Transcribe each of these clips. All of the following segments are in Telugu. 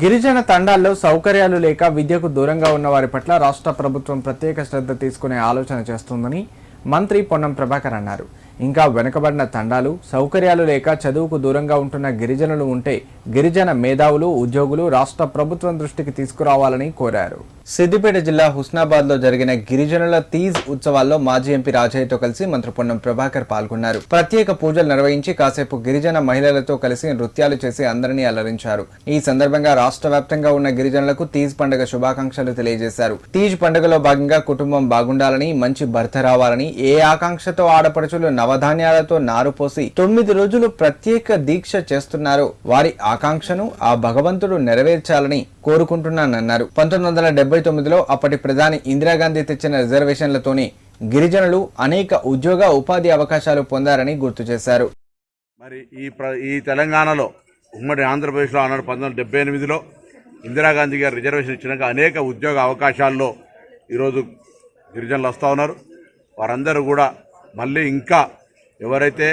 గిరిజన తండాల్లో సౌకర్యాలు లేక విద్యకు దూరంగా ఉన్న వారి పట్ల రాష్ట్ర ప్రభుత్వం ప్రత్యేక శ్రద్ధ తీసుకునే ఆలోచన చేస్తుందని మంత్రి పొన్నం ప్రభాకర్ అన్నారు. ఇంకా వెనుకబడిన తండాలు సౌకర్యాలు లేక చదువుకు దూరంగా ఉంటున్న గిరిజనులు ఉంటే గిరిజన మేధావులు ఉద్యోగులు రాష్ట్ర ప్రభుత్వం దృష్టికి తీసుకురావాలని కోరారు. సిద్దిపేట జిల్లా హుస్నాబాద్లో జరిగిన గిరిజనుల తీజ్ ఉత్సవాల్లో మాజీ ఎంపీ రాజయ్యతో కలిసి మంత్రి పొన్నం ప్రభాకర్ పాల్గొన్నారు. ప్రత్యేక పూజలు నిర్వహించి కాసేపు గిరిజన మహిళలతో కలిసి నృత్యాలు చేసి అందరినీ అలరించారు. ఈ సందర్భంగా రాష్ట్ర వ్యాప్తంగా ఉన్న గిరిజనులకు తీజ్ పండుగ శుభాకాంక్షలు తెలియజేశారు. తీజ్ పండుగలో భాగంగా కుటుంబం బాగుండాలని, మంచి భర్త రావాలని, ఏ ఆకాంక్షతో ఆడపడుచులు నవధాన్యాలతో నారు పోసి 9 రోజులు ప్రత్యేక దీక్ష చేస్తున్నారు వారి ఆకాంక్షను ఆ భగవంతుడు నెరవేర్చాలని కోరుకుంటున్నానన్నారు. 1979లో అప్పటి ప్రధాని ఇందిరాగాంధీ తెచ్చిన రిజర్వేషన్లతోనే గిరిజనులు అనేక ఉద్యోగ ఉపాధి అవకాశాలు పొందారని గుర్తు చేశారు. మరి ఈ తెలంగాణలో ఉమ్మడి ఆంధ్రప్రదేశ్లో ఆనాడు 1978లో ఇందిరాగాంధీ గారు రిజర్వేషన్ ఇచ్చినాక అనేక ఉద్యోగ అవకాశాల్లో ఈరోజు గిరిజనులు వస్తూ ఉన్నారు. వారందరూ కూడా మళ్ళీ ఇంకా ఎవరైతే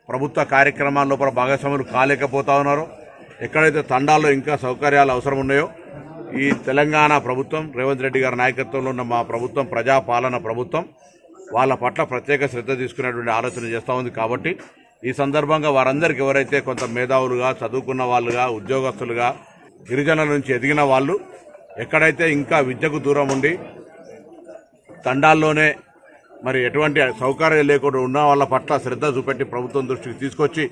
ప్రభుత్వ కార్యక్రమాల్లో భాగస్వాములు కాలేకపోతా ఉన్నారో, ఎక్కడైతే తండాల్లో ఇంకా సౌకర్యాలు అవసరం ఉన్నాయో, ఈ తెలంగాణ ప్రభుత్వం రేవంత్ రెడ్డి గారి నాయకత్వంలో ఉన్న మా ప్రభుత్వం ప్రజాపాలన ప్రభుత్వం వాళ్ళ పట్ల ప్రత్యేక శ్రద్ధ తీసుకునేటువంటి ఆలోచన చేస్తూ ఉంది. కాబట్టి ఈ సందర్భంగా వారందరికీ ఎవరైతే కొంత మేధావులుగా చదువుకున్న వాళ్ళుగా ఉద్యోగస్తులుగా గిరిజనుల నుంచి ఎదిగిన వాళ్ళు ఎక్కడైతే ఇంకా విద్యకు దూరం ఉండి తండాల్లోనే మరి ఎటువంటి సౌకర్యాలు లేకుండా ఉన్న వాళ్ళ పట్ల శ్రద్ధ చూపెట్టి ప్రభుత్వం దృష్టికి తీసుకొచ్చి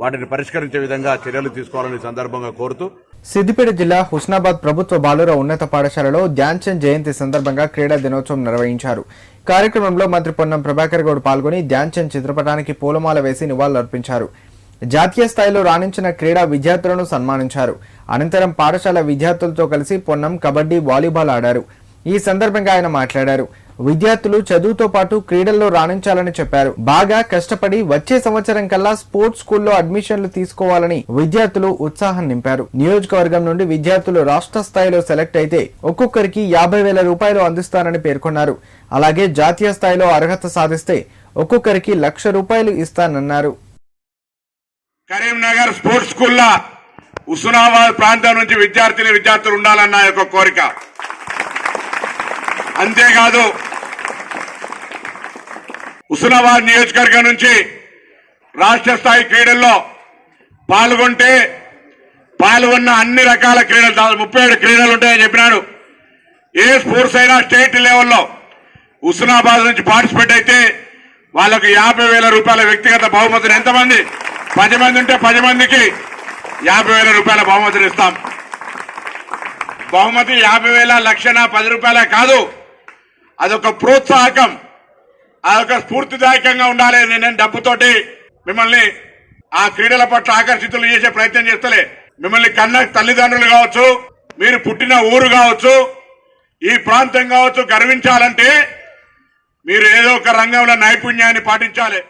వాటిని పరిష్కరించే విధంగా చర్యలు తీసుకోవాలని సందర్భంగా కోరుతూ సిద్దిపేట జిల్లా హుస్నాబాద్ ప్రభుత్వ బాలుర ఉన్నత పాఠశాలలో ధ్యాన్ చంద్ జయంతి సందర్భంగా క్రీడా దినోత్సవం నిర్వహించారు. కార్యక్రమంలో మంత్రి పొన్నం ప్రభాకర్ గౌడ్ పాల్గొని ధ్యాన్ చంద్ చిత్రపటానికి పూలమాల వేసి నివాళులర్పించారు. జాతీయ స్థాయిలో రాణించిన క్రీడా విద్యార్థులను సన్మానించారు. అనంతరం పాఠశాల విద్యార్థులతో కలిసి పొన్నం కబడ్డీ, వాలీబాల్ ఆడారు. ఈ సందర్భంగా ఆయన మాట్లాడారు. విద్యార్థులు చదువుతో పాటు క్రీడల్లో రాణించాలని చెప్పారు. బాగా కష్టపడి వచ్చే సంవత్సరం కల్లా స్పోర్ట్స్ స్కూల్లో అడ్మిషన్లు తీసుకోవాలని విద్యార్థులు ఉత్సాహం నింపారు. నియోజకవర్గం నుండి విద్యార్థులు రాష్ట్ర స్థాయిలో సెలెక్ట్ అయితే ఒక్కొక్కరికి 50,000 రూపాయలు అందిస్తానని పేర్కొన్నారు. అలాగే జాతీయ స్థాయిలో అర్హత సాధిస్తే ఒక్కొక్కరికి 1,00,000 రూపాయలు ఇస్తానన్నారు. కరీంనగర్ స్పోర్ట్స్ స్కూల్లో హుస్నాబాద్ ప్రాంతం నుంచి విద్యార్థులు ఉండాలన్న యొక్క కోరిక. అంతేకాదు హుస్నాబాద్ నియోజకవర్గం నుంచి రాష్ట్ర స్థాయి క్రీడల్లో పాల్గొన్న అన్ని రకాల క్రీడలు 37 క్రీడలు ఉంటాయని చెప్పినాడు. ఏ స్పోర్ట్స్ అయినా స్టేట్ లెవెల్లో హుస్నాబాద్ నుంచి పార్టిసిపేట్ అయితే వాళ్ళకు 50,000 రూపాయల వ్యక్తిగత బహుమతిని, ఎంతమంది 10 మంది ఉంటే 10 మందికి 50,000 రూపాయల బహుమతిని ఇస్తాం. బహుమతి 50,000, 1,00,000, 10 రూపాయలే కాదు, అదొక ప్రోత్సాహకం, అదొక స్ఫూర్తిదాయకంగా ఉండాలి. నేను డబ్బుతోటి మిమ్మల్ని ఆ క్రీడల పట్ల ఆకర్షితులు చేసే ప్రయత్నం చేస్తలే. మిమ్మల్ని కన్న తల్లిదండ్రులు కావచ్చు, మీరు పుట్టిన ఊరు కావచ్చు, ఈ ప్రాంతం కావచ్చు, గర్వించాలంటే మీరు ఏదో ఒక రంగంలో నైపుణ్యాన్ని పాటించాలి.